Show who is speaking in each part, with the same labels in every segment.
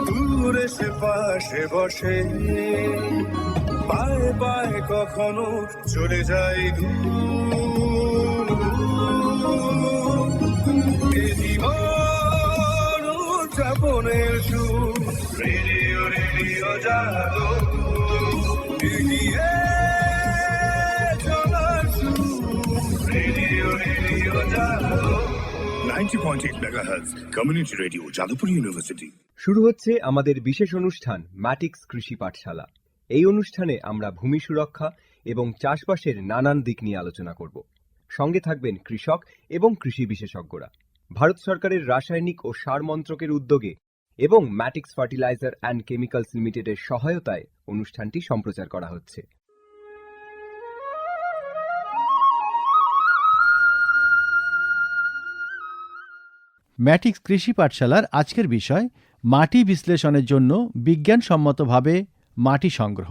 Speaker 1: দূরে সে পাশে বসে, পায়ে পায়ে কখনো চলে যায় জীবন উদযাপনের সুর। রেডিও রেডিও জাগো, এগিয়ে চলার সুর। রেডিও রেডিও জাগো। 90.8 megahertz community radio, Jadavpur university.
Speaker 2: শুরু হচ্ছে আমাদের বিশেষ অনুষ্ঠান ম্যাটিক্স কৃষি পাঠশালা। এই অনুষ্ঠানে আমরা ভূমি সুরক্ষা এবং চাষবাসের নানান দিক নিয়ে আলোচনা করব। সঙ্গে থাকবেন কৃষক এবং কৃষি বিশেষজ্ঞরা। ভারত সরকারের রাসায়নিক ও সার মন্ত্রকের উদ্যোগে এবং ম্যাটিক্স ফার্টিলাইজার অ্যান্ড কেমিক্যালস লিমিটেডের সহায়তায় অনুষ্ঠানটি সম্প্রচার করা হচ্ছে।
Speaker 3: ম্যাটিক্স কৃষি পাঠশালার আজকের বিষয় মাটি বিশ্লেষণের জন্য বিজ্ঞানসম্মতভাবে মাটি সংগ্রহ।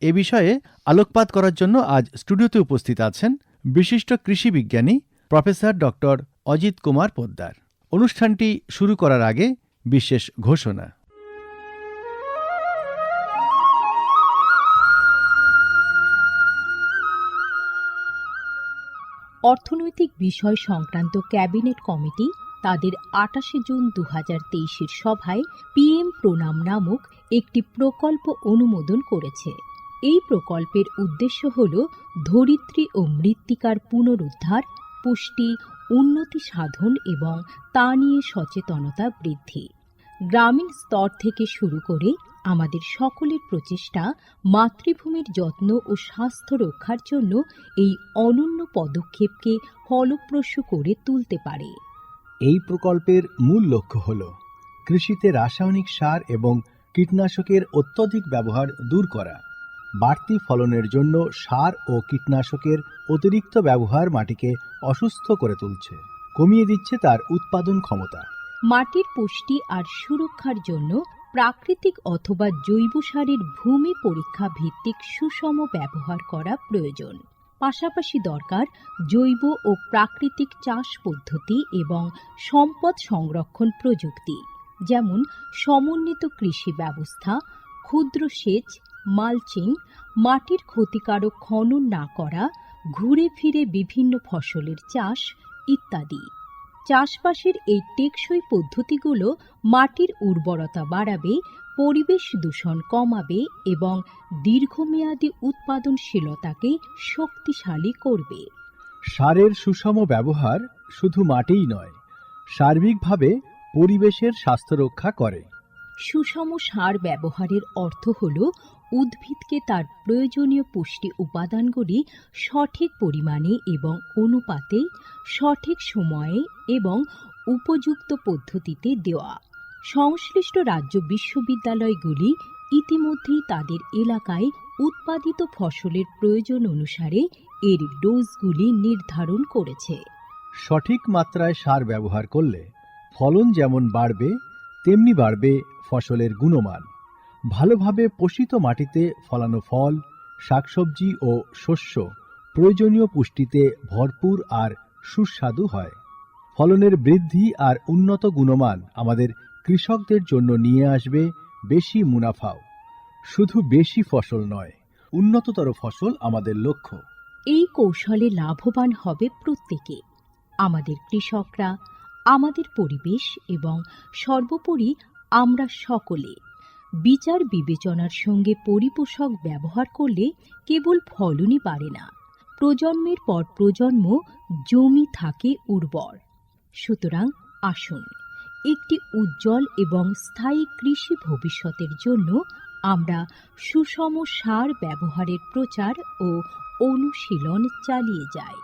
Speaker 3: এ বিষয়ে আলোকপাত করার জন্য আজ স্টুডিওতে উপস্থিত আছেন বিশিষ্ট কৃষি বিজ্ঞানী প্রফেসর ডক্টর অজিত কুমার পোদ্দার। অনুষ্ঠানটি শুরু করার আগে বিশেষ ঘোষণা।
Speaker 4: অর্থনৈতিক বিষয় সংক্রান্ত ক্যাবিনেট কমিটি তাদের ২৮ জুন ২০২৩ সভায় পিএম প্রণাম নামক একটি প্রকল্প অনুমোদন করেছে। এই প্রকল্পের উদ্দেশ্য হল ধরিত্রী ও মৃত্তিকার পুনরুদ্ধার, পুষ্টি, উন্নতি সাধন এবং তা নিয়ে সচেতনতা বৃদ্ধি। গ্রামীণ স্তর থেকে শুরু করে আমাদের সকলের প্রচেষ্টা মাতৃভূমির যত্ন ও স্বাস্থ্য রক্ষার জন্য এই অনন্য পদক্ষেপকে ফলপ্রসূ করে তুলতে পারে।
Speaker 3: এই প্রকল্পের মূল লক্ষ্য হল কৃষিতে রাসায়নিক সার এবং কীটনাশকের অত্যধিক ব্যবহার দূর করা। বাড়তি ফলনের জন্য সার ও কীটনাশকের অতিরিক্ত ব্যবহার মাটিকে অসুস্থ করে তুলছে, কমিয়ে দিচ্ছে তার উৎপাদন ক্ষমতা।
Speaker 4: মাটির পুষ্টি আর সুরক্ষার জন্য প্রাকৃতিক অথবা জৈব সারের ভূমি পরীক্ষা ভিত্তিক সুষম ব্যবহার করা প্রয়োজন। পাশাপাশি দরকার জৈব ও প্রাকৃতিক চাষ পদ্ধতি এবং সম্পদ সংরক্ষণ প্রযুক্তি, যেমন সমন্বিত কৃষি ব্যবস্থা, ক্ষুদ্র সেচ, মালচিং, মাটির ক্ষতিকারক খনন না করা, ঘুরে ফিরে বিভিন্ন ফসলের চাষ ইত্যাদি। চাষবাসের এই টেকসই পদ্ধতিগুলো মাটির উর্বরতা বাড়াবে, পরিবেশ দূষণ কমাবে এবং দীর্ঘমেয়াদী উৎপাদনশীলতাকে শক্তিশালী করবে।
Speaker 3: সারের সুষম ব্যবহার শুধু মাটিই নয়, সার্বিকভাবে পরিবেশের স্বাস্থ্য রক্ষা করে।
Speaker 4: সুষম সার ব্যবহারের অর্থ হল উদ্ভিদকে তার প্রয়োজনীয় পুষ্টি উপাদানগুলি সঠিক পরিমাণে এবং অনুপাতে, সঠিক সময়ে এবং উপযুক্ত পদ্ধতিতে দেওয়া। সংশ্লিষ্ট রাজ্য বিশ্ববিদ্যালয়গুলি ইতিমধ্যেই তাদের এলাকায় উৎপাদিত ফসলের প্রয়োজন অনুসারে এর ডোজগুলি নির্ধারণ করেছে।
Speaker 3: সঠিক মাত্রায় সার ব্যবহার করলে ফলন যেমন বাড়বে, তেমনি বাড়বে ফসলের গুণমান। ভালোভাবে পোষিত মাটিতে ফলানো ফল, শাকসবজি ও শস্য প্রয়োজনীয় পুষ্টিতে ভরপুর আর সুস্বাদু হয়। ফলনের বৃদ্ধি আর উন্নত গুণমান আমাদের কৃষকদের জন্য নিয়ে আসবে বেশি মুনাফাও। শুধু বেশি ফসল নয়, উন্নততর ফসল আমাদের লক্ষ্য।
Speaker 4: এই কৌশলে লাভবান হবে প্রত্যেকে, আমাদের কৃষকরা, আমাদের পরিবেশ এবং সর্বোপরি আমরা সকলে। বিচার বিবেচনার সঙ্গে পরিপোষক ব্যবহার করলে কেবল ফলনই বাড়ে না, প্রজন্মের পর প্রজন্ম জমি থাকে উর্বর। সুতরাং আসুন, একটি উজ্জ্বল এবং স্থায়ী কৃষি ভবিষ্যতের জন্য আমরা সুষম সার ব্যবহারের প্রচার ও অনুশীলন চালিয়ে যাই।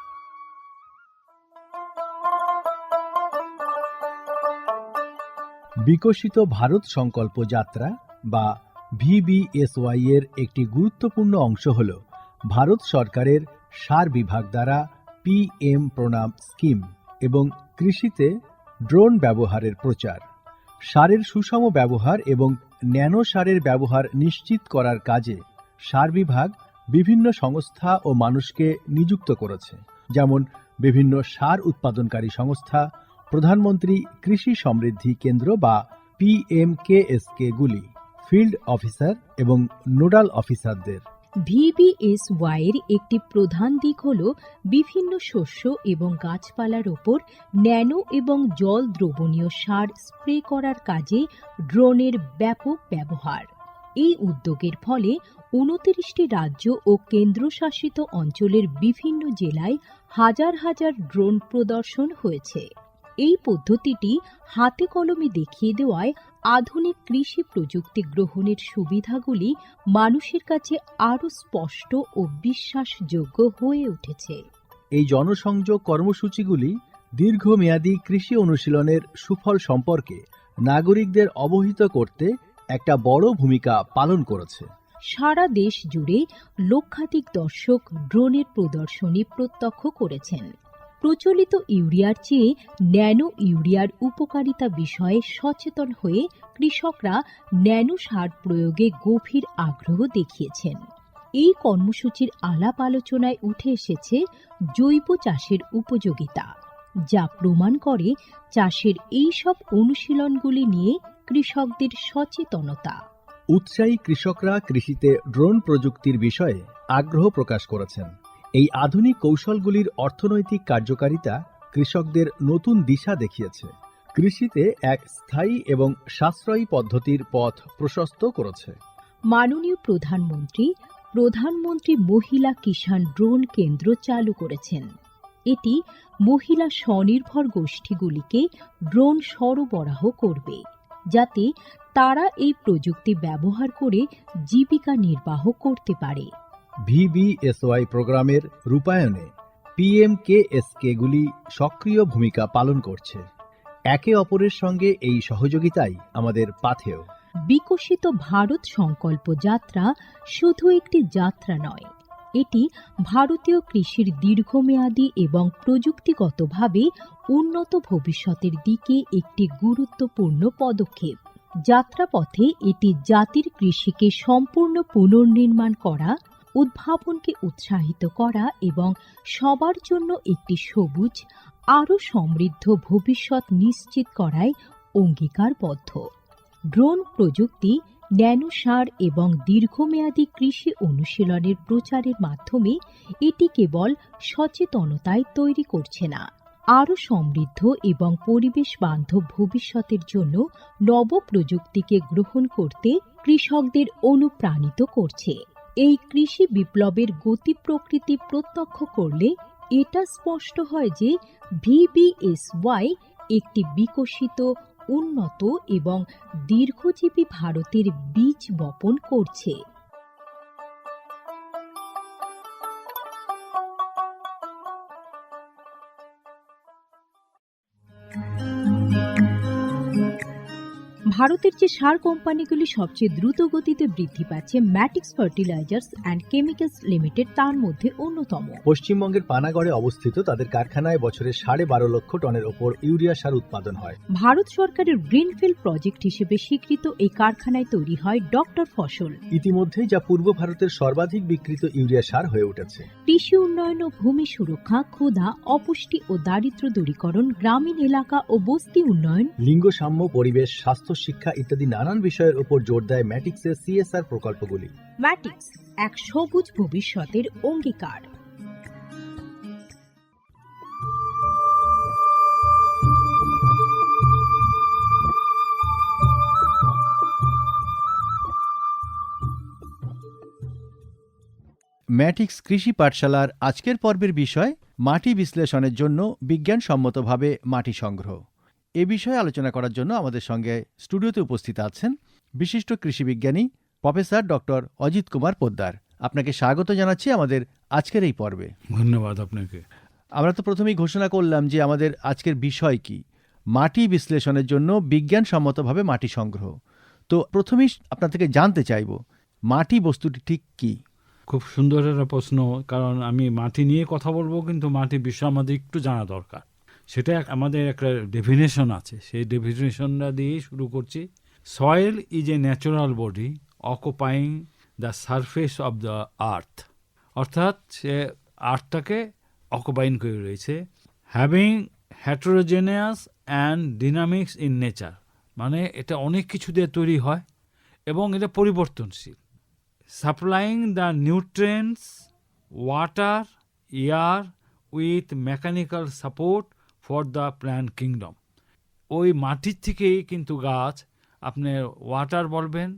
Speaker 3: বিকশিত ভারত সংকল্প যাত্রা বা VBSY এর একটি গুরুত্বপূর্ণ অংশ হল ভারত সরকারের সার বিভাগ দ্বারা PM প্রণাম স্কিম এবং কৃষিতে ড্রোন ব্যবহারের প্রচার। সারের সুষম ব্যবহার এবং ন্যানো সারের ব্যবহার নিশ্চিত করার কাজে সার বিভাগ বিভিন্ন সংস্থা ও মানুষকে নিযুক্ত করেছে, যেমন বিভিন্ন সার উৎপাদনকারী সংস্থা, প্রধানমন্ত্রী কৃষি সমৃদ্ধি কেন্দ্র বা PMKSK গুলি ফিল্ড অফিসার এবং নোডাল অফিসারদের।
Speaker 4: VBSY এর একটি প্রধান দিক হল বিভিন্ন শস্য এবং গাছপালার ওপর ন্যানো এবং জল দ্রবণীয় সার স্প্রে করার কাজে ড্রোনের ব্যাপক ব্যবহার। এই উদ্যোগের ফলে 29টি রাজ্য ও কেন্দ্রশাসিত অঞ্চলের বিভিন্ন জেলায় হাজার হাজার ড্রোন প্রদর্শন হয়েছে। এই পদ্ধতিটি হাতে কলমে দেখিয়ে দেওয়ায় আধুনিক কৃষি প্রযুক্তি গ্রহণের সুবিধাগুলি মানুষের কাছে আরও স্পষ্ট ও বিশ্বাসযোগ্য হয়ে উঠেছে।
Speaker 3: এই জনসংযোগ কর্মসূচিগুলি দীর্ঘমেয়াদী কৃষি অনুশীলনের সুফল সম্পর্কে নাগরিকদের অবহিত করতে একটা বড় ভূমিকা পালন করেছে।
Speaker 4: সারা দেশ জুড়ে লক্ষাধিক দর্শক ড্রোনের প্রদর্শনী প্রত্যক্ষ করেছেন। প্রচলিত ইউরিয়ার চেয়ে ন্যানো ইউরিয়ার উপকারিতা বিষয়ে সচেতন হয়ে কৃষকরা ন্যানো সার প্রয়োগে গভীর আগ্রহ দেখিয়েছেন। এই কর্মসূচির আলাপ আলোচনায় উঠে এসেছে জৈব চাষের উপযোগিতা, যা প্রমাণ করে চাষের এই সব অনুশীলনগুলি নিয়ে কৃষকদের সচেতনতা।
Speaker 3: উৎসাহী কৃষকরা কৃষিতে ড্রোন প্রযুক্তির বিষয়ে আগ্রহ প্রকাশ করেছেন। এই আধুনিক কৌশলগুলির অর্থনৈতিক কার্যকারিতা কৃষকদের নতুন দিশা দেখিয়েছে, কৃষিতে এক স্থায়ী এবং সাশ্রয়ী পদ্ধতির পথ প্রশস্ত করেছে।
Speaker 4: মাননীয় প্রধানমন্ত্রী মহিলা কিষাণ ড্রোন কেন্দ্র চালু করেছেন। এটি মহিলা স্বনির্ভর গোষ্ঠীগুলিকে ড্রোন সরবরাহ করবে, যাতে তারা এই প্রযুক্তি ব্যবহার করে জীবিকা নির্বাহ করতে পারে।
Speaker 3: VBSY প্রোগ্রামের রূপায়ণে PMKSK গুলি সক্রিয় ভূমিকা পালন করছে। একে অপরের সঙ্গে এই সহযোগিতাই আমাদের পাথেয়।
Speaker 4: বিকশিত ভারত সংকল্প যাত্রা শুধু একটি যাত্রা নয়, এটি ভারতীয় কৃষির দীর্ঘমেয়াদী এবং প্রযুক্তিগতভাবে উন্নত ভবিষ্যতের দিকে একটি গুরুত্বপূর্ণ পদক্ষেপ। যাত্রাপথে এটি জাতির কৃষিকে সম্পূর্ণ পুনর্নির্মাণ করা, উদ্ভাবনকে উৎসাহিত করা এবং সবার জন্য একটি সবুজ, আরও সমৃদ্ধ ভবিষ্যৎ নিশ্চিত করায় অঙ্গীকারবদ্ধ। ড্রোন প্রযুক্তি, ন্যানো সার এবং দীর্ঘমেয়াদী কৃষি অনুশীলনের প্রচারের মাধ্যমে এটি কেবল সচেতনতায় তৈরি করছে না, আরও সমৃদ্ধ এবং পরিবেশ বান্ধব ভবিষ্যতের জন্য নব প্রযুক্তিকে গ্রহণ করতে কৃষকদের অনুপ্রাণিত করছে। এই কৃষি বিপ্লবের গতি প্রকৃতি প্রত্যক্ষ করলে এটা স্পষ্ট হয় যে VBSY একটি বিকশিত, উন্নত এবং দীর্ঘজীবী ভারতের বীজ বপন করছে। ভারতের যে সার কোম্পানিগুলি সবচেয়ে দ্রুত গতিতে বৃদ্ধি পাচ্ছে, ম্যাটিক্স ফার্টিলাইজার্স অ্যান্ড কেমিক্যালস লিমিটেড তার মধ্যে অন্যতম।
Speaker 3: পশ্চিমবঙ্গের পানাগড়ে অবস্থিত তাদের কারখানায় বছরে 12.5 লক্ষ টনের ওপর ইউরিয়া সার উৎপাদন হয়।
Speaker 4: ভারত সরকারের গ্রিনফিল্ড প্রজেক্ট হিসেবে স্বীকৃত এই কারখানায় তৈরি হয় ডক্টর ফসল।
Speaker 3: ইতিমধ্যেই যা পূর্ব ভারতের সর্বাধিক বিক্রিত ইউরিয়া সার হয়ে উঠেছে।
Speaker 4: কৃষি উন্নয়ন ও ভূমি সুরক্ষা, ক্ষুধা, অপুষ্টি ও দারিদ্র্য দূরীকরণ, গ্রামীণ এলাকা ও বস্তি উন্নয়ন,
Speaker 3: লিঙ্গ সাম্য, পরিবেশ, স্বাস্থ্য, শিক্ষা ইত্যাদি নানান বিষয়ের উপর জোর দেয় ম্যাটিক্সের CSR প্রকল্পগুলি।
Speaker 4: ম্যাটিক্স এক সবুজ ভবিষ্যতের অঙ্গীকার।
Speaker 5: ম্যাটিক্স কৃষি পাঠশালার আজকের পর্বের বিষয় মাটি বিশ্লেষণের জন্য বিজ্ঞানসম্মতভাবে মাটি সংগ্রহ। এ বিষয়ে আলোচনা করার জন্য আমাদের সঙ্গে স্টুডিওতে উপস্থিত আছেন বিশিষ্ট কৃষিবিজ্ঞানী প্রফেসর ডক্টর অজিত কুমার পোদ্দার। আপনাকে স্বাগত জানাচ্ছি আমাদের আজকের এই পর্বে।
Speaker 6: ধন্যবাদ আপনাকে।
Speaker 5: আমরা তো প্রথমেই ঘোষণা করলাম যে আমাদের আজকের বিষয় কি, মাটি বিশ্লেষণের জন্য বিজ্ঞানসম্মতভাবে মাটি সংগ্রহ। তো প্রথমেই আপনার থেকে জানতে চাইব মাটি বস্তুটি ঠিক কি?
Speaker 6: খুব সুন্দর একটা প্রশ্ন, কারণ আমি মাটি নিয়ে কথা বলবো, কিন্তু মাটি বিষয় আমাদের একটু জানা দরকার। সেটা আমাদের একটা ডেফিনেশন আছে, সেই ডেফিনেশনটা দিয়েই শুরু করছি। Soil is a natural body occupying the surface of the earth, অর্থাৎ সে আর্থটাকে অকুপাইন করে রয়েছে। Heterogeneous and dynamics in nature, মানে এটা অনেক কিছু দিয়ে তৈরি হয় এবং এটা পরিবর্তনশীল। Supplying the nutrients, water, air with mechanical support for the plant kingdom. ওই মাটির থেকেই কিন্তু গাছ, আপনি ওয়াটার বলবেন,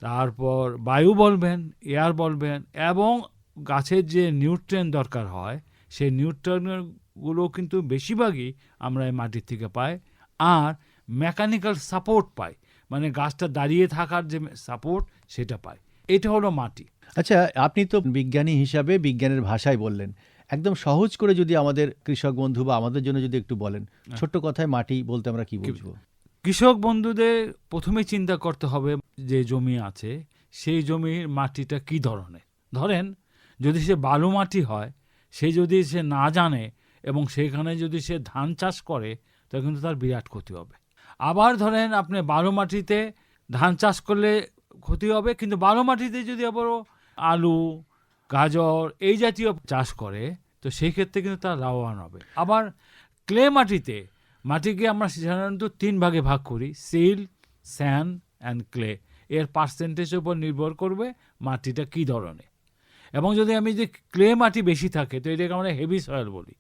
Speaker 6: তারপর বায়ু বলবেন, এয়ার বলবেন, এবং গাছের যে নিউট্রিয়েন্ট দরকার হয় সেই নিউট্রিয়েন্টগুলো কিন্তু বেশিরভাগই আমরা এই মাটির থেকে পাই। আর মেকানিক্যাল সাপোর্ট পাই, মানে গাছটা দাঁড়িয়ে থাকার যে সাপোর্ট সেটা পাই। এটা হলো মাটি।
Speaker 5: আচ্ছা, আপনি তো বিজ্ঞানী হিসাবে বিজ্ঞানের ভাষায় বললেন, একদম সহজ করে যদি আমাদের কৃষক বন্ধু বা আমাদের জন্য যদি একটু বলেন, ছোট্ট কথায় মাটি বলতে আমরা কি বুঝবো?
Speaker 6: কৃষক বন্ধুদের প্রথমে চিন্তা করতে হবে যে জমি আছে সেই জমির মাটিটা কি ধরনের। ধরেন যদি সে বালু মাটি হয়, সে যদি সে না জানে এবং সেখানে যদি সে ধান চাষ করে, তখন কিন্তু তার বিরাট ক্ষতি হবে। আবার ধরেন আপনি বালু মাটিতে ধান চাষ করলে ক্ষতি হবে, কিন্তু বালু মাটিতে যদি আবার আলু, গাজর এই জাতীয় চাষ করে, তো সেই ক্ষেত্রে কিন্তু তার লাভবান হবে। আবার ক্লে মাটিতে, মাটিকে আমরা সাধারণত 3 ভাগে ভাগ করি, সিল, স্যান্ড অ্যান্ড ক্লে। এর পার্সেন্টেজের উপর নির্ভর করবে মাটিটা কী ধরনের। এবং যদি আমি যে ক্লে মাটি বেশি থাকে, তো এটাকে আমরা হেভি সয়েল বলি।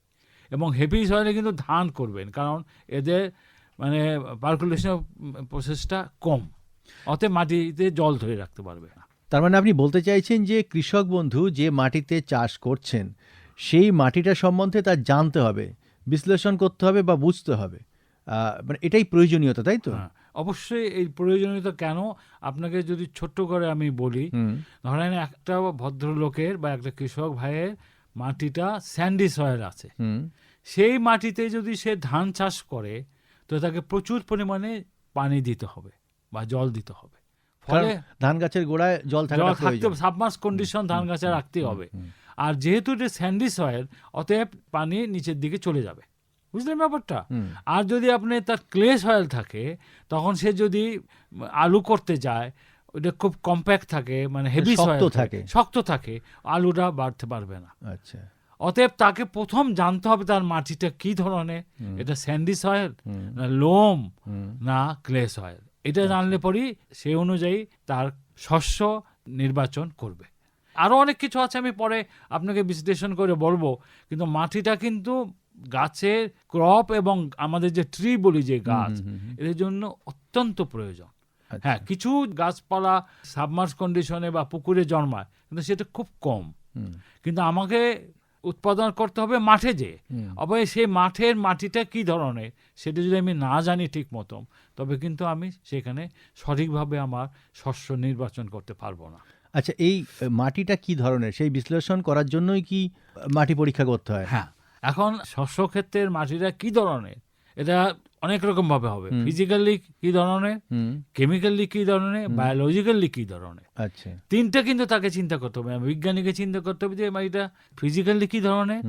Speaker 6: এবং হেভি সয়েলে কিন্তু ধান করবেন, কারণ এদের মানে পার্কুলেশন প্রসেসটা কম, অতএব মাটিতে জল ধরে রাখতে পারবে না।
Speaker 5: তার মানে আপনি বলতে চাইছেন যে কৃষক বন্ধু যে মাটিতে চাষ করছেন সেই মাটিটা সম্বন্ধে তার জানতে হবে, বিশ্লেষণ করতে হবে বা বুঝতে হবে, মানে এটাই প্রয়োজনীয়তা, তাই তো?
Speaker 6: হ্যাঁ, অবশ্যই এই প্রয়োজনীয়তা। কেন, আপনাকে যদি ছোট্ট করে আমি বলি, ধরেন একটা ভদ্রলোকের বা একটা কৃষক ভাইয়ের মাটিটা স্যান্ডি সয়েল আছে, সেই মাটিতে যদি সে ধান চাষ করে, তো তাকে প্রচুর পরিমাণে পানি দিতে হবে বা জল দিতে হবে। ফলে
Speaker 5: ধান গাছের গোড়ায় জল থাকতে,
Speaker 6: সাবমার্স কন্ডিশন ধান গাছে রাখতে হবে। আর যেহেতু এটা স্যান্ডি সয়েল, অতএব পানি নিচের দিকে চলে যাবে। বুঝলেন ব্যাপারটা? আর যদি আপনি তার ক্লে সয়েল থাকে, তখন সে যদি আলু করতে যায়, ওটা খুব কম্প্যাক্ট থাকে, মানে হেভি সয়েল থাকে, শক্ত থাকে, আলুটা বাড়তে পারবে না।
Speaker 5: আচ্ছা,
Speaker 6: অতএব তাকে প্রথম জানতে হবে তার মাটিটা কি ধরনের, এটা স্যান্ডি সয়েল না লোম না ক্লে সয়েল। এটা জানলে পরেই সেই অনুযায়ী তার শস্য নির্বাচন করবে। আরও অনেক কিছু আছে, আমি পরে আপনাকে বিশ্লেষণ করে বলবো। কিন্তু মাটিটা কিন্তু গাছের ক্রপ এবং আমাদের যে ট্রি বলি, যে গাছ, এদের জন্য অত্যন্ত প্রয়োজন। হ্যাঁ, কিছু গাছপালা সাবমার্স কন্ডিশনে বা পুকুরে জন্মায়, কিন্তু সেটা খুব কম। কিন্তু আমাকে উৎপাদন করতে হবে মাঠে যে, অবশ্য সেই মাঠের মাটিটা কি ধরনের সেটা যদি আমি না জানি ঠিক মতো, তবে কিন্তু আমি সেখানে সঠিকভাবে আমার শস্য নির্বাচন করতে পারবো না।
Speaker 5: আচ্ছা, এই মাটিটা কি ধরনের সেই বিশ্লেষণ করার জন্যই কি মাটি পরীক্ষা করতে হয়?
Speaker 6: হ্যাঁ, এখন শস্য ক্ষেত্রের মাটিটা কি ধরনের, এটা অনেক রকম ভাবে হবে। ফিজিক্যালি কি ধরনের, কেমিক্যালি কি ধরনের, বায়োলজিক্যালি কি ধরনের।
Speaker 5: আচ্ছা,
Speaker 6: তিনটা কিন্তু তাকে চিন্তা করতে হবে। বিজ্ঞানীকে চিন্তা করতে হবে যে এটা ফিজিক্যালি কি ধরনের,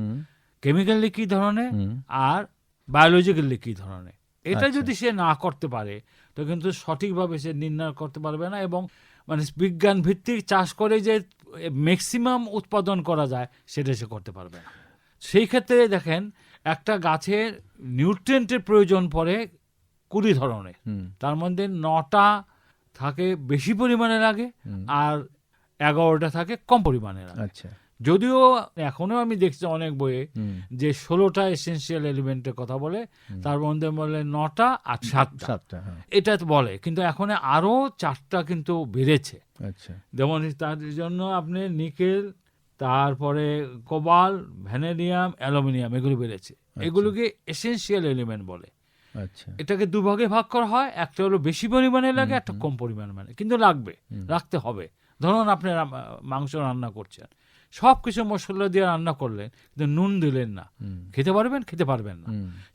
Speaker 6: কেমিক্যালি কি ধরনের, আর বায়োলজিক্যালি কি ধরনের। এটা যদি সে না করতে পারে, তো কিন্তু সঠিকভাবে সে নির্ণয় করতে পারবে না, এবং মানে বিজ্ঞান ভিত্তিক চাষ করে যে ম্যাক্সিমাম উৎপাদন করা যায় সেটা সে করতে পারবে না। সেই ক্ষেত্রে দেখেন, একটা গাছের নিউট্রিয়েন্টের প্রয়োজন পড়ে 20 ধরনের, তার মধ্যে 9টা থাকে বেশি পরিমাণে লাগে আর 11টা থাকে কম পরিমাণে লাগে।
Speaker 5: আচ্ছা,
Speaker 6: যদিও এখনো আমি দেখছি অনেক বইয়ে যে 16টা এসেনশিয়াল এলিমেন্টের কথা বলে, তার মধ্যে বলে 9টা আর 7টা, এটা বলে, কিন্তু এখন আরো 4টা কিন্তু বেড়েছে।
Speaker 5: আচ্ছা,
Speaker 6: যেমন তার জন্য আপনি নিকেল, তারপরে কোবাল, ভ্যানেডিয়াম, অ্যালুমিনিয়াম এগুলো বেড়েছে। এগুলোকে এসেনশিয়াল এলিমেন্ট বলে।
Speaker 5: আচ্ছা,
Speaker 6: এটাকে 2 ভাগে ভাগ করা হয়, একটা হলো বেশি পরিমাণে লাগে, একটা কম পরিমাণে মানে, কিন্তু লাগবে, রাখতে হবে। ধরুন আপনি মাংস রান্না করছেন, সব কিছু মশলা দিয়ে রান্না করলেন, কিন্তু নুন দিলেন না, খেতে পারবেন? খেতে পারবেন না।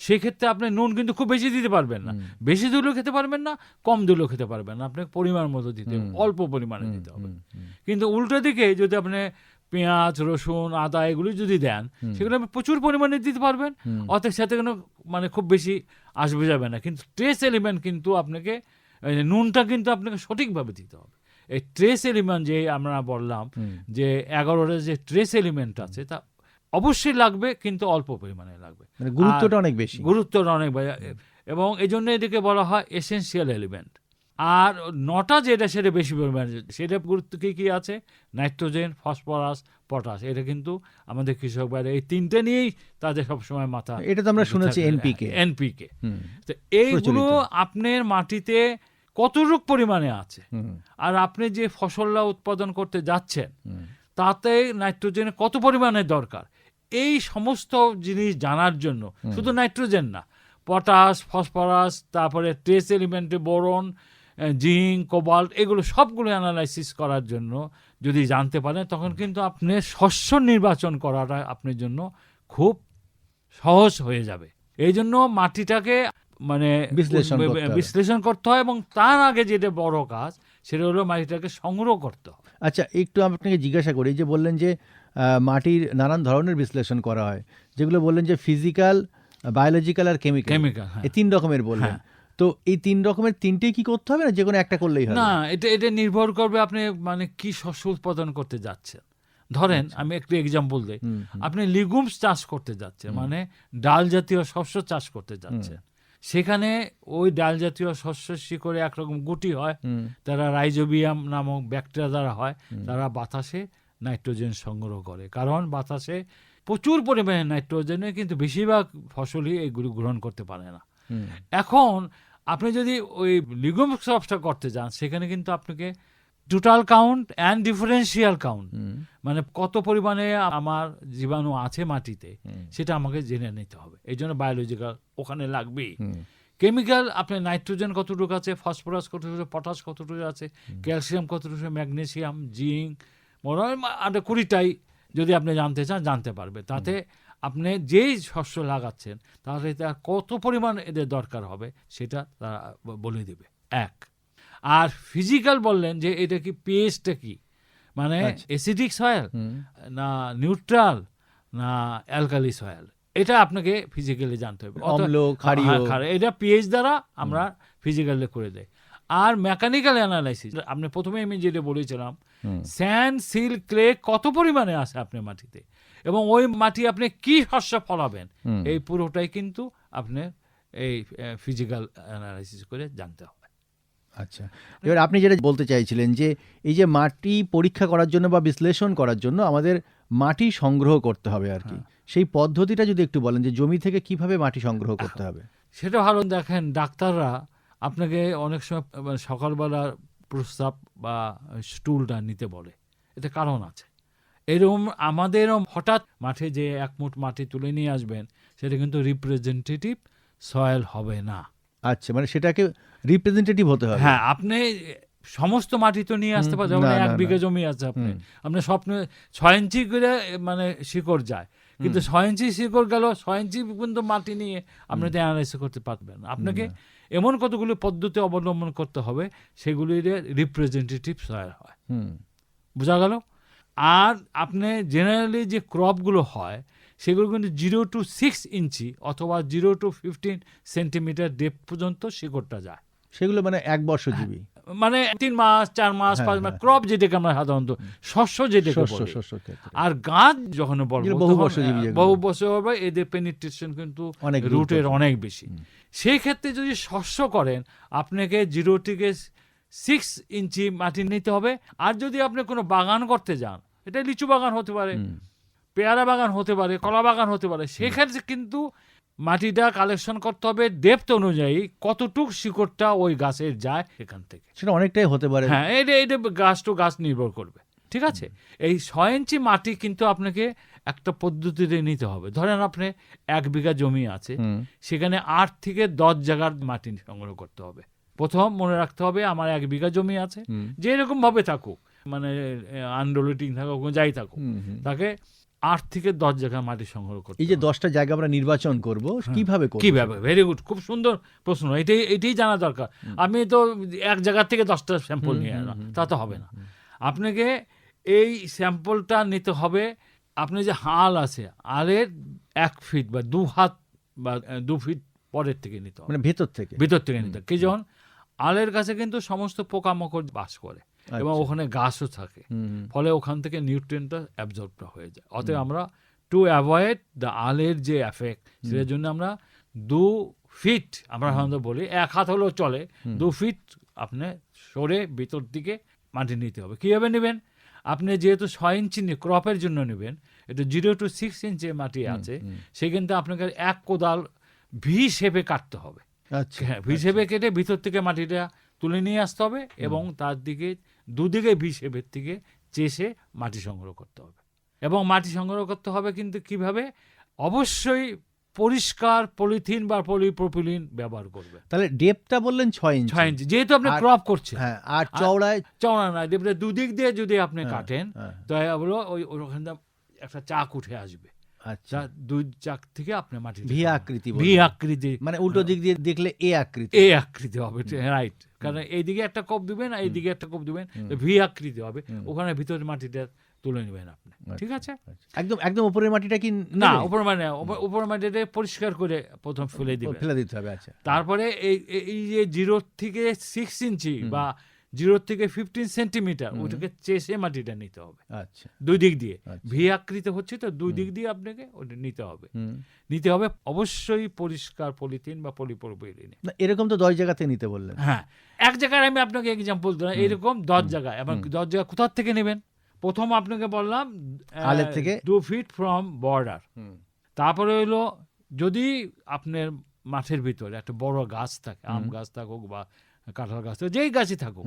Speaker 6: সেই ক্ষেত্রে আপনি নুন কিন্তু খুব বেশি দিতে পারবেন না, বেশি দিলেও খেতে পারবেন না, কম দিলেও খেতে পারবেন না। আপনাকে পরিমাণ মতো দিতে হবে, অল্প পরিমাণে দিতে হবে। কিন্তু উল্টো দিকে যদি আপনি পেঁয়াজ, রসুন, আদা এগুলি যদি দেন, সেগুলো আপনি প্রচুর পরিমাণে দিতে পারবেন, অর্থাৎ সাথে কোনো মানে খুব বেশি আসবে যাবে না। কিন্তু ট্রেস এলিমেন্ট কিন্তু আপনাকে, নুনটা কিন্তু আপনাকে সঠিকভাবে দিতে হবে। এই ট্রেস এলিমেন্ট যে আমরা বললাম যে 11টা যে ট্রেস এলিমেন্ট আছে, তা অবশ্যই লাগবে, কিন্তু অল্প পরিমাণে লাগবে।
Speaker 5: মানে গুরুত্বটা অনেক বেশি।
Speaker 6: গুরুত্বটা অনেক বেশি, এবং এই জন্য এটাকে বলা হয় এসেনশিয়াল এলিমেন্ট। আর 9টা যেটা সেটা বেশি পরিমাণে, সেটা গুরুত্ব কী কী আছে? Nitrogen, phosphorus, potash. এটা কিন্তু আমাদের কৃষক ভাইরা এই 3টে নিয়েই তাদের সবসময় মাথা।
Speaker 5: এটা তো আমরা শুনেছি এনপিকে।
Speaker 6: এনপিকে, তো এইগুলো আপনার মাটিতে কতটুক পরিমাণে আছে, আর আপনি যে ফসলটা উৎপাদন করতে যাচ্ছেন তাতে নাইট্রোজেন কত পরিমাণে দরকার, এই সমস্ত জিনিস জানার জন্য, শুধু নাইট্রোজেন না, পটাশ, ফসফরাস, তারপরে ট্রেস এলিমেন্টে বোরন, জিঙ্ক, কোবাল্ট, এগুলো সবগুলো অ্যানালাইসিস করার জন্য যদি জানতে পারেন, তখন কিন্তু আপনি শস্য নির্বাচন করাটা আপনার জন্য খুব সহজ হয়ে যাবে। এই জন্য মাটিটাকে মানে বিশ্লেষণ করতে হয়, এবং তার আগে যেটা বড় কাজ সেটা হলো মাটিটাকে সংগ্রহ করতে হয়।
Speaker 5: আচ্ছা, একটু আপনাকে জিজ্ঞাসা করি, যে বললেন যে মাটির নানান ধরনের বিশ্লেষণ করা হয়, যেগুলো বললেন যে ফিজিক্যাল, বায়োলজিক্যাল আর কেমিক্যাল, এই 3 রকমের বললেন। তো এই 3 রকমের 3টেই কি করতে হবে, না যে কোনো একটা করলেই হবে?
Speaker 6: না, এটা নির্ভর করবে আপনি মানে কি শস্য উৎপাদন করতে যাচ্ছেন। ধরেন আমি একটু এক্সাম্পল দিই, আপনি লিগুমস চাষ করতে যাচ্ছেন, মানে ডাল জাতীয় শস্য চাষ করতে যাচ্ছেন, সেখানে ওই ডাল জাতীয় শস্য শিকড়ে একরকম গুটি হয়, তারা রাইজোবিয়াম নামক ব্যাকটেরিয়া দ্বারা হয়, তারা বাতাসে নাইট্রোজেন সংগ্রহ করে, কারণ বাতাসে প্রচুর পরিমাণে নাইট্রোজেনে, কিন্তু বেশিরভাগ ফসলই এগুলো গ্রহণ করতে পারে না। এখন আপনি যদি ওই লিগুম চাষটা করতে যান, সেখানে কিন্তু আপনাকে total count and differential count, মানে কত পরিমাণে আমার জীবাণু আছে মাটিতে, সেটা আমাকে জেনে নিতে হবে। এই জন্য বায়োলজিক্যাল ওখানে লাগবেই। কেমিক্যাল, আপনার নাইট্রোজেন কতটুকু আছে, ফসফরাস কতটুকু, পটাশ কতটুকু আছে, ক্যালসিয়াম কতটুকু, ম্যাগনেসিয়াম, জিঙ্ক, মোটামুটি 20টাই যদি আপনি জানতে চান জানতে পারবে। তাতে আপনি যেই শস্য লাগাচ্ছেন তাহলে তার কত পরিমাণ এদের দরকার হবে সেটা তারা বলে দেবে। এক। আর ফিজিক্যাল বললেন যে এটা কি পিএইচটা কি, মানে অ্যাসিডিক সয়েল না নিউট্রাল না অ্যালকালি সয়েল, এটা আপনাকে ফিজিক্যালি জানতে হবে।
Speaker 5: অম্ল, ক্ষারীয়,
Speaker 6: এটা পিএইচ দ্বারা আমরা ফিজিক্যালি করে দেয়। আর মেকানিক্যাল অ্যানালাইসিস, আপনি প্রথমে আমি যেটা বলেছিলাম, স্যান্ড, সিল, ক্লে কত পরিমাণে আছে আপনার মাটিতে, এবং ওই মাটি আপনি কি শস্য ফলাবেন, এই পুরোটাই কিন্তু আপনার এই ফিজিক্যাল অ্যানালাইসিস করে জানতে হবে।
Speaker 5: আচ্ছা, এবার আপনি যেটা বলতে চাইছিলেন যে এই যে মাটি পরীক্ষা করার জন্য বা বিশ্লেষণ করার জন্য আমাদের মাটি সংগ্রহ করতে হবে আর কি, সেই পদ্ধতিটা যদি একটু বলেন, যে জমি থেকে কিভাবে মাটি সংগ্রহ করতে হবে।
Speaker 6: সেটা ভালো। দেখেন, ডাক্তাররা আপনাকে অনেক সময় সকালবেলা প্রস্রাব বা স্টুলটা নিতে বলে, এতে কারণ আছে। এরকম আমাদের হঠাৎ মাঠে যে এক মুঠ মাটি তুলে নিয়ে আসবেন, সেটা কিন্তু রিপ্রেজেন্টেটিভ সয়েল হবে না।
Speaker 5: আচ্ছা, মানে সেটাকে রিপ্রেজেন্টেটিভ হতে হবে।
Speaker 6: হ্যাঁ, আপনি সমস্ত মাটি তো নিয়ে আসতে পারেন। যেমন 1 বিঘা জমি আছে, আপনি স্বপ্নে 6 ইঞ্চি করে মানে শিকড় যায়, কিন্তু 6 ইঞ্চি শিকড় গেল, 6 ইঞ্চি কিন্তু মাটি নিয়ে আপনি তো অ্যানালাইসিস করতে পারবেন না। আপনাকে এমন কতগুলো পদ্ধতি অবলম্বন করতে হবে, সেগুলির রিপ্রেজেন্টেটিভ সয়েল হয়। বোঝা গেল? আর আপনি জেনারেলি যে ক্রপগুলো হয় সেগুলো কিন্তু 0 to 6 ইঞ্চি অথবা 0 to 15 সেন্টিমিটার ডেপথ পর্যন্ত শিকড়টা যায়।
Speaker 5: সেগুলো মানে 1 বর্ষজীবী,
Speaker 6: মানে 3 মাস, 4 মাস, 5 মাস, ক্রপ যেটাকে আমরা সাধারণত শস্য যেটাকে বলি। আর গাছ যখন বলবো বহু বছর হবে, এদের পেনিট্রেশন কিন্তু রুটের অনেক বেশি। সেই ক্ষেত্রে যদি শস্য করেন, আপনাকে 0 থেকে 6 ইঞ্চি মাটি নিতে হবে। আর যদি আপনি কোনো বাগান করতে যান, এটা লিচু বাগান হতে পারে, পেয়ারা বাগান হতে পারে, কলা বাগান হতে পারে, সেক্ষেত্রে কিন্তু মাটিটা কালেকশন করতে হবে ডেপথ অনুযায়ী, কতটুক শিকড়টা ওই গাছের যায় সেখান থেকে।
Speaker 5: সেটা অনেকটাই হতে পারে।
Speaker 6: হ্যাঁ, এটা গাছ টু গাছ নির্ভর করবে। ঠিক আছে, এই 6 ইঞ্চি মাটি কিন্তু আপনাকে একটা পদ্ধতিতে নিতে হবে। ধরেন আপনি 1 বিঘা জমি আছে, সেখানে 8 থেকে 10 জায়গার মাটি সংগ্রহ করতে হবে। প্রথম মনে রাখতে হবে আমার 1 বিঘা জমি আছে, যে এরকম ভাবে থাকুক, মানে আনডোলেটিং থাকুক, যাই থাকুক, তাকে 8 থেকে 10 জায়গা মাটি সংগ্রহ করতে।
Speaker 5: এই যে 10টা জায়গা আমরা নির্বাচন করব, কিভাবে করব?
Speaker 6: কিভাবে? ভেরি গুড, খুব সুন্দর প্রশ্ন। এটাই জানা দরকার। আমি তো এক জায়গা থেকে 10টা স্যাম্পল নিয়ে এলাম, তা তো হবে না। আপনাকে এই স্যাম্পলটা নিতে হবে, আপনি যে হাল আছে, আলের 1 ফিট বা 2 হাত বা 2 ফিট পরের থেকে নিতে হবে,
Speaker 5: মানে ভেতর থেকে
Speaker 6: নিতে হবে। কি যখন আলের কাছে কিন্তু সমস্ত পোকামাকড় বাস করে এবং ওখানে গাছও থাকে, ফলে ওখান থেকে নিউট্রিয়েন্টটা অ্যাবজর্বটা হয়ে যায়। অতএব আমরা টু অ্যাভয়েড দ্য আলের যে এফেক্ট, সেটার জন্য আমরা 2 ফিট, আমরা সাধারণত বলি 1 হাত হলেও চলে, 2 ফিট আপনি সরে ভিতর দিকে মাটি নিতে হবে। কীভাবে নেবেন? আপনি যেহেতু 6 ইঞ্চি ক্রপের জন্য নেবেন, এটা 0 to 6 ইঞ্চি মাটি আছে, সেখান থেকে আপনাকে 1 কোদাল ভি শেপে কাটতে হবে।
Speaker 5: আচ্ছা,
Speaker 6: হ্যাঁ, ভি শেপে কেটে ভিতর থেকে মাটিটা তুলে নিয়ে আসতে হবে এবং তার দিকে দুদিকে ভি শেপের থেকে চেষে মাটি সংগ্রহ করতে হবে। এবং মাটি সংগ্রহ করতে হবে কিন্তু কিভাবে? অবশ্যই পরিষ্কার পলিথিন বা পলিপ্রোপিলিন ব্যবহার করবে।
Speaker 5: তাহলে ডেপটা বললেন 6 ইঞ্চি।
Speaker 6: 6 ইঞ্চি, যেহেতু আপনি
Speaker 5: আর-
Speaker 6: ক্রপ করছেন।
Speaker 5: হ্যাঁ, আর চওড়ায়
Speaker 6: চওড়া না, দুদিক দিয়ে যদি আপনি
Speaker 5: হ্যাঁ,
Speaker 6: কাটেন,
Speaker 5: হ্যাঁ।
Speaker 6: তাহলে হলো ওখান থেকে একটা চাক উঠে আসবে,
Speaker 5: আচ্ছা,
Speaker 6: দুই চাক থেকে আপনি মাটি
Speaker 5: ভি আকৃতি
Speaker 6: ভি
Speaker 5: বললেন।
Speaker 6: আকৃতি,
Speaker 5: মানে উল্টো দিক দিয়ে দেখলে এ আকৃতি।
Speaker 6: এ আকৃতি হবে, রাইট। কারণ এইদিকে একটা কোপ দিবেন, এইদিকে একটা কোপ দিবেন, ভি আকৃতি হবে, ওখানে ভিতরে মাটিটা তুলে নেবেন আপনি। ঠিক আছে?
Speaker 5: একদম একদম উপরের মাটিটা কি
Speaker 6: না,
Speaker 5: নেবে?
Speaker 6: উপর মাটিটা পরিষ্কার করে প্রথম ফেলে দিবেন।
Speaker 5: ফেলে দিতে হবে। আচ্ছা,
Speaker 6: তারপরে এই যে 0 থেকে 6 ইঞ্চি বা 0 থেকে 15 সেন্টিমিটার, ওটাকে চেষে মাটিটা নিতে হবে
Speaker 5: আচ্ছা,
Speaker 6: দুই দিক দিয়ে।
Speaker 5: আচ্ছা।
Speaker 6: ভি আকৃতি হচ্ছে তো, দুই দিক দিয়ে আপনাকে ওটা নিতে হবে।
Speaker 5: হুম।
Speaker 6: নিতে হবে অবশ্যই পরিষ্কার পলিথিন বা পলিপ্রোপিলিনে।
Speaker 5: না, এরকম তো 10 জায়গাতে নিতে বললেন।
Speaker 6: হ্যাঁ, এক জায়গায় আমি আপনাকে এক্সাম্পল দিলাম, এরকম 10 জায়গায়। এবং 10 জায়গা কোথা থেকে নেবেন? প্রথম আপনাকে বললাম
Speaker 5: আলের থেকে
Speaker 6: 2 ফিট ফ্রম বর্ডার।
Speaker 5: হুম।
Speaker 6: তারপরে হলো যদি আপনার মাঠের ভিতরে একটা বড় গাছ থাকে, আম গাছ থাকুক বা কাঁঠাল গাছ থাকুক, যেই গাছই থাকুক,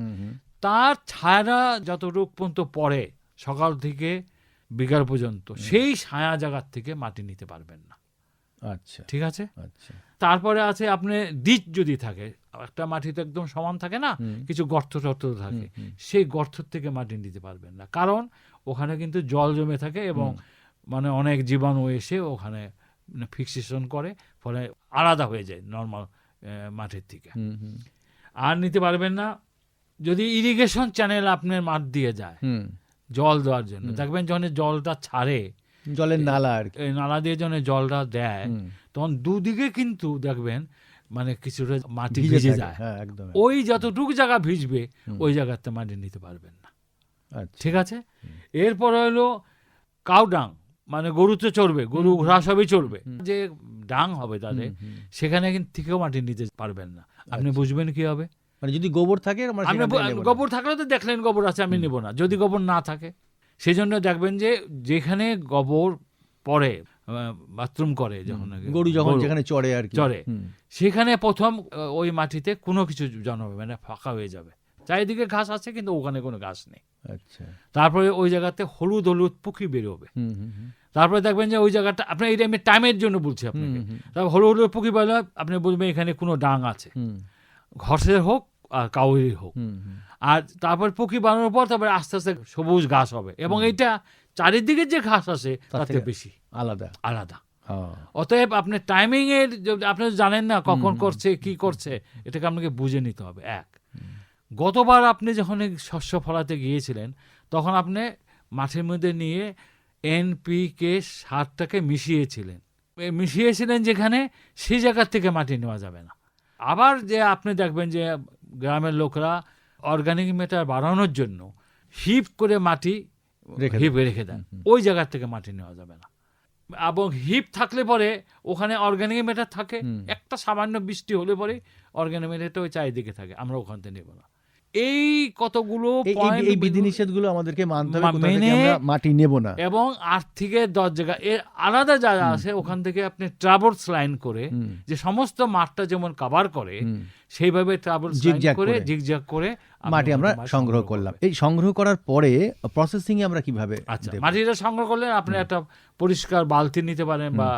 Speaker 6: তার ছায়া যতটুকু পর্যন্ত পড়ে সকাল থেকে বিকাল পর্যন্ত, সেই ছায়া জায়গার থেকে মাটি নিতে পারবেন না।
Speaker 5: আচ্ছা,
Speaker 6: ঠিক আছে?
Speaker 5: আচ্ছা,
Speaker 6: তারপরে আছে আপনি ডিচ যদি থাকে, একটা মাটি তো একদম সমান থাকে না, কিছু গর্ত টর্ত থাকে, সেই গর্ত থেকে মাটি নিতে পারবেন না, কারণ ওখানে কিন্তু জল জমে থাকে এবং মানে অনেক জীবাণু এসে ওখানে ফিক্সেশন করে, ফলে আলাদা হয়ে যায় নর্মাল মাটির থেকে। আর নিতে পারবেন না যদি ইরিগেশন চ্যানেল আপনার মাঠ দিয়ে যায় জল দেওয়ার জন্য। দেখবেন যখন জলটা ছাড়ে,
Speaker 5: জলের নালা আর কি।
Speaker 6: এই নালা দিয়ে যখন জলটা দেয়, তখন দুদিকে কিন্তু দেখবেন মানে কিছুটা মাটি ভিজে
Speaker 5: থাকে।
Speaker 6: যায়।
Speaker 5: হ্যাঁ, একদম।
Speaker 6: ওই যতটুকু জায়গা ভিজবে ওই জায়গাতে মাটি নিতে পারবেন না।
Speaker 5: আচ্ছা,
Speaker 6: ঠিক আছে? এরপর হলো কাউ ডাং, মানে গরু তো চড়বে, গরু ঘোড়া সবই চড়বে, যে ডাং হবে তাদের, সেখানে কিন্তু থেকেও মাটি নিতে পারবেন না। আপনি বুঝবেন কি হবে?
Speaker 5: মানে যদি গোবর থাকে আমরা
Speaker 6: আপনি
Speaker 5: সেখান থেকে নেব না।
Speaker 6: গোবর থাকলে তো দেখলেন গোবর আছে, আমি নেব না। যদি গোবর না থাকে, সেই জন্য দেখবেন যে যেখানে গোবর পড়ে, বাথরুম করে যখন
Speaker 5: গরু যখন যেখানে চড়ে আর কি,
Speaker 6: চড়ে, সেখানে প্রথম ওই মাটিতে কোনো কিছু জন্মাবে, মানে ফাঁকা হয়ে যাবে। চারিদিকে ঘাস আছে কিন্তু ওখানে কোনো ঘাস নেই।
Speaker 5: আচ্ছা,
Speaker 6: তারপরে ওই জায়গাতে হলুদ হলুদ পুকি বেরোবে। তারপরে দেখবেন যে ওই জায়গাটা, আপনার এটা আমি টাইমের জন্য বলছি আপনাকে, তারপর হলুদ হলুদ পুকি বেরোলে আপনি বলবেন এখানে কোনো ডাং আছে, ঘাসের হোক আর কাউরির হোক। আর তারপর পুকি বানানোর পর তারপরে আস্তে আস্তে সবুজ ঘাস হবে, এবং এটা চারিদিকে যে ঘাস আছে তাতে বেশি
Speaker 5: আলাদা
Speaker 6: আলাদা।
Speaker 5: হ্যাঁ।
Speaker 6: অতএব আপনি টাইমিং এর, আপনি জানেন না কখন করছে কি করছে, এটাকে আপনাকে বুঝে নিতে হবে। এক, গতবার আপনি যখন শস্য ফলাতে গিয়েছিলেন, তখন আপনি মাঠের মধ্যে নিয়ে এনপিকে সারটাকে মিশিয়েছিলেন যেখানে, সেই জায়গার থেকে মাটি নেওয়া যাবে না। আবার যে আপনি দেখবেন যে গ্রামের লোকরা অর্গানিক ম্যাটার বাড়ানোর জন্য হিপ করে মাটি রেখে দেন, ওই জায়গার থেকে মাটি নেওয়া যাবে না। এবং হিপ থাকলে পরে ওখানে অর্গানিক ম্যাটার থাকে, একটা সামান্য বৃষ্টি হলে পরে অর্গানিক ম্যাটারটা ওই চারিদিকে থাকে, আমরা ওখান থেকে নেব না। এই কতগুলো
Speaker 5: এই বিধিনিষেধগুলো আমাদেরকে মানতে হবে, কোথা থেকে আমরা মাটি নেব না।
Speaker 6: এবং 8 থেকে 10 জায়গা এর আলাদা জায়গা আছে, ওখান থেকে আপনি ট্রাভার্স লাইন করে, যে সমস্ত মাঠটা যেমন কভার করে সেইভাবে ট্রাভার্স লাইন করে জিগজ্যাগ করে
Speaker 5: মাটি আমরা সংগ্রহ করলাম। এই সংগ্রহ করার পরে প্রসেসিং এ আমরা কিভাবে?
Speaker 6: আচ্ছা, মাটিটা সংগ্রহ করলে আপনি একটা পরিষ্কার বালতি নিতে পারেন বা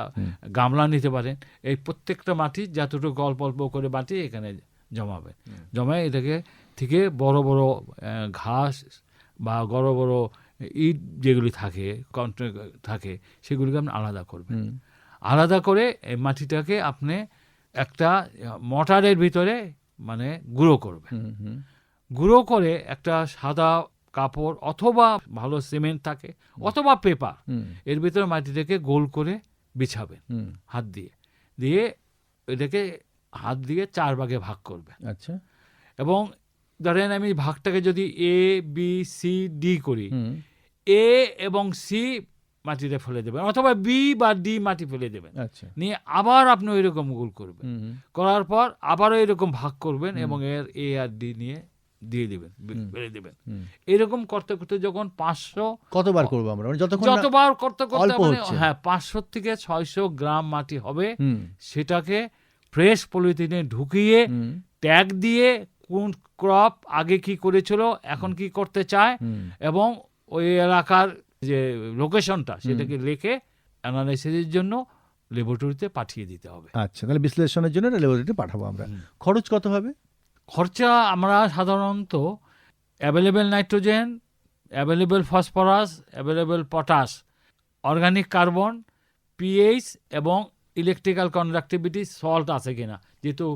Speaker 6: গামলা নিতে পারেন। এই প্রত্যেকটা মাটি যতটুকু অল্প অল্প করে মাটি এখানে জমাবে, জমায় এটাকে থেকে বড় বড় ঘাস বা বড় বড় ইট যেগুলি থাকে সেগুলিকে আপনি আলাদা করবেন। আলাদা করে এই মাটিটাকে আপনি একটা মটারের ভিতরে মানে গুঁড়ো করবেন। গুঁড়ো করে একটা সাদা কাপড় অথবা ভালো সিমেন্ট থাকে অথবা পেপার, এর ভিতরে মাটিটাকে গোল করে বিছাবেন হাত দিয়ে এটাকে হাত দিয়ে 4 ভাগে ভাগ করবেন।
Speaker 5: আচ্ছা,
Speaker 6: এবং ধরেন আমি ভাগটাকে যদি A B C D করি, A এবং C মাটিতে ফেলে দেবেন, অথবা বি বা ডি মাটি ফেলে দেবেন,
Speaker 5: আচ্ছা।
Speaker 6: নিয়ে আবার আপনি ওই রকম গোল করবেন, করার পর আবারও এরকম ভাগ করবেন এবং এর এ আর ডি নিয়ে দিয়ে দিবেন, ফেলে দেবেন। এরকম করতে করতে যখন 500
Speaker 5: কতবার করবো আমরা, মানে যতক্ষণ না
Speaker 6: যতবার করতে করতে
Speaker 5: অল্প
Speaker 6: মানে
Speaker 5: হচ্ছে।
Speaker 6: হ্যাঁ 500 থেকে 600 গ্রাম মাটি হবে, সেটাকে ফ্রেশ পলিথিনে ঢুকিয়ে ট্যাগ দিয়ে কোন ক্রপ আগে কি করেছিল এখন কি করতে চায় এবং ওই এলাকার যে লোকেশনটা সেটাকে লিখে অ্যানালাইসিসের জন্য ল্যাবরেটরিতে পাঠিয়ে দিতে হবে।
Speaker 5: আচ্ছা, তাহলে বিশ্লেষণের জন্য ল্যাবরেটরিতে পাঠাবো আমরা। খরচ কত হবে?
Speaker 6: খরচা আমরা সাধারণত available nitrogen, available phosphorus, available potash, organic carbon, pH এবং ইলেকট্রিক্যাল কন্ডাক্টিভিটি, সল্ট আছে কিনা, যেহেতু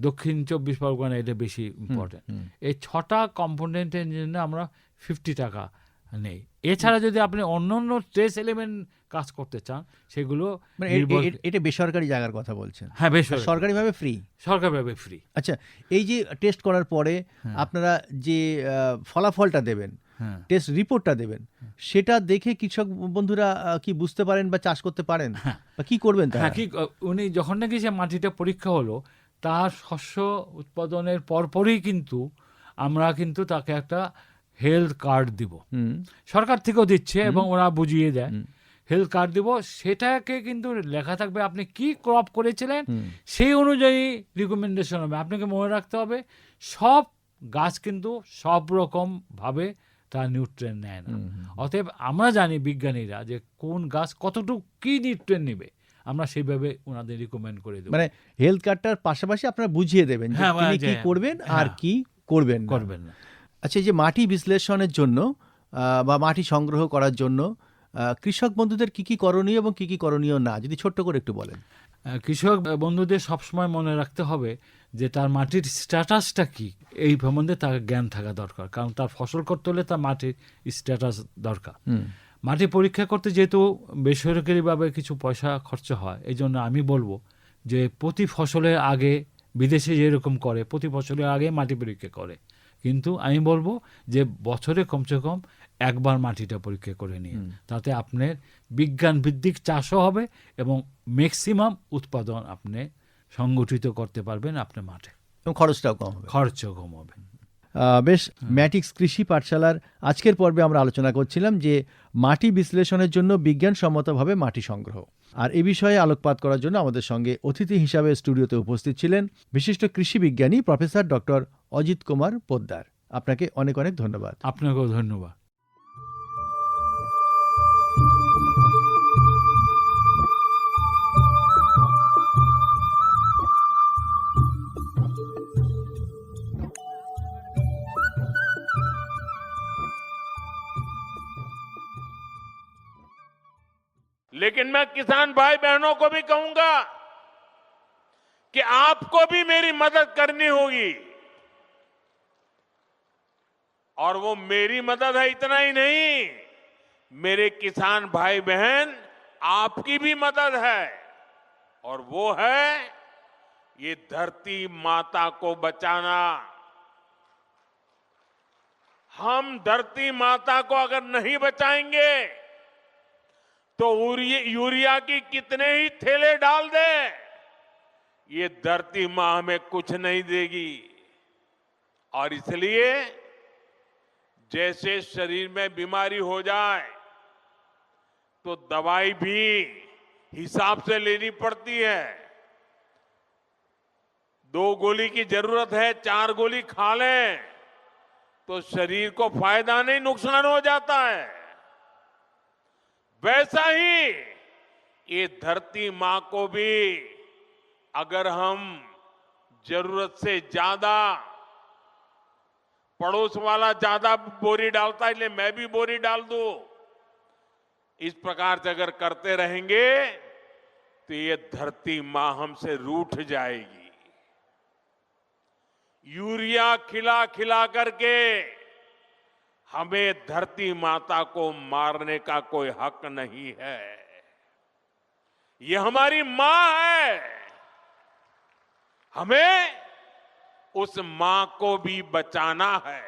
Speaker 6: দক্ষিণ 24 পরগনা এটা বেশি ইম্পর্টেন্ট, এই 6টা কম্পোনেন্টের জন্য আমরা 50 টাকা নেই। এছাড়া যদি আপনি অন্য অন্য ট্রেস এলিমেন্ট কাজ করতে চান সেগুলো
Speaker 5: মানে এটা বেসরকারি জায়গার কথা বলছেন?
Speaker 6: হ্যাঁ, বেশ
Speaker 5: সরকারিভাবে ফ্রি?
Speaker 6: সরকারিভাবে ফ্রি।
Speaker 5: আচ্ছা, এই যে টেস্ট করার পরে আপনারা যে ফলাফলটা দেবেন, টেস্ট রিপোর্টটা দেবেন, সেটা দেখে কৃষক বন্ধুরা কি বুঝতে পারেন বা চাষ করতে পারেন বা কি করবেন?
Speaker 6: হ্যাঁ, কি উনি যখন নাকি সে মাটিটা পরীক্ষা হলো, তার শস্য উৎপাদনের পরপরই কিন্তু আমরা কিন্তু তাকে একটা হেলথ কার্ড দিব, সরকার থেকেও দিচ্ছে এবং ওরা বুঝিয়ে দেয়, হেলথ কার্ড দিব, সেটাকে কিন্তু লেখা থাকবে আপনি কি ক্রপ করেছিলেন, সেই অনুযায়ী রিকমেন্ডেশন হবে। আপনাকে মনে রাখতে হবে সব গাছ কিন্তু সব রকম ভাবে তার নিউট্রিয়েন্ট নেয় না। অতএব আমরা জানি বিজ্ঞানীরা যে কোন গাছ কতটুকু কি নিউট্রিয়েন্ট নেবে, আমরা সেইভাবে ওনাদের রিকমেন্ড করে দেব।
Speaker 5: মানে হেলথ কার্ডটার পাশাপাশি আপনারা বুঝিয়ে দেবেন যে তিনি কি করবেন আর কি করবেন না। আচ্ছা, এই যে মাটি বিশ্লেষণের জন্য বা মাটি সংগ্রহ করার জন্য কৃষক বন্ধুদের কি কি করণীয় এবং কি কি করণীয় না, যদি ছোট্ট করে একটু বলেন।
Speaker 6: কৃষক বন্ধুদের সবসময় মনে রাখতে হবে যে তার মাটির স্ট্যাটাসটা কি, এই সম্বন্ধে তার জ্ঞান থাকা দরকার, কারণ তার ফসল করতে হলে তার মাটির স্ট্যাটাস দরকার। মাটি পরীক্ষা করতে যেহেতু বেসরকারিভাবে কিছু পয়সা খরচ হয়, এই জন্য আমি বলবো যে প্রতি ফসলের আগে, বিদেশে যেরকম করে প্রতি ফসলের আগে মাটি পরীক্ষা করে, কিন্তু আমি বলবো যে বছরে কমসে কম একবার মাটিটা পরীক্ষা করে নিন, তাতে আপনার বিজ্ঞান ভিত্তিক চাষও হবে এবং ম্যাক্সিমাম উৎপাদন আপনি সংগঠিত করতে পারবেন আপনার মাঠে,
Speaker 5: এবং খরচটাও কম হবে।
Speaker 6: খরচও কম হবে।
Speaker 5: বেশ, ম্যাটিক্স কৃষি পাঠশালার আজকের পর্বে আমরা আলোচনা করছিলাম যে মাটি বিশ্লেষণের জন্য বিজ্ঞানসম্মতভাবে মাটি সংগ্রহ। আর এ বিষয়ে আলোকপাত করার জন্য আমাদের সঙ্গে অতিথি হিসাবে স্টুডিওতে উপস্থিত ছিলেন বিশিষ্ট কৃষি বিজ্ঞানী প্রফেসর ডক্টর অজিত কুমার পোদ্দার। আপনাকে অনেক অনেক ধন্যবাদ।
Speaker 6: আপনাকেও ধন্যবাদ।
Speaker 7: लेकिन मैं किसान भाई बहनों को भी कहूंगा कि आपको भी मेरी मदद करनी होगी, और वो मेरी मदद है इतना ही नहीं, मेरे किसान भाई बहन आपकी भी मदद है, और वो है ये धरती माता को बचाना। हम धरती माता को अगर नहीं बचाएंगे तो यूरिया की कितने ही थैले डाल दे, ये धरती मां हमें कुछ नहीं देगी। और इसलिए जैसे शरीर में बीमारी हो जाए तो दवाई भी हिसाब से लेनी पड़ती है। 2 गोली की जरूरत है, 4 गोली खा लें तो शरीर को फायदा नहीं, नुकसान हो जाता है। वैसा ही ये धरती मां को भी अगर हम जरूरत से ज्यादा, पड़ोस वाला ज्यादा बोरी डालता है इसलिए मैं भी बोरी डाल दूं, इस प्रकार से अगर करते रहेंगे तो ये धरती मां हमसे रूठ जाएगी। यूरिया खिला खिला करके हमें धरती माता को मारने का कोई हक नहीं है। ये हमारी मां है, हमें उस मां को भी बचाना है।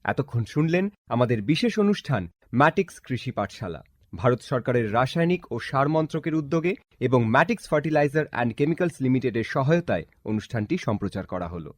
Speaker 2: এতক্ষণ শুনলেন আমাদের বিশেষ অনুষ্ঠান ম্যাটিক্স কৃষি পাঠশালা ভারত সরকারের রাসায়নিক ও সার মন্ত্রকের উদ্যোগে এবং ম্যাটিক্স ফার্টিলাইজার অ্যান্ড কেমিক্যালস লিমিটেডের সহায়তায় অনুষ্ঠানটি সম্প্রচার করা হলো।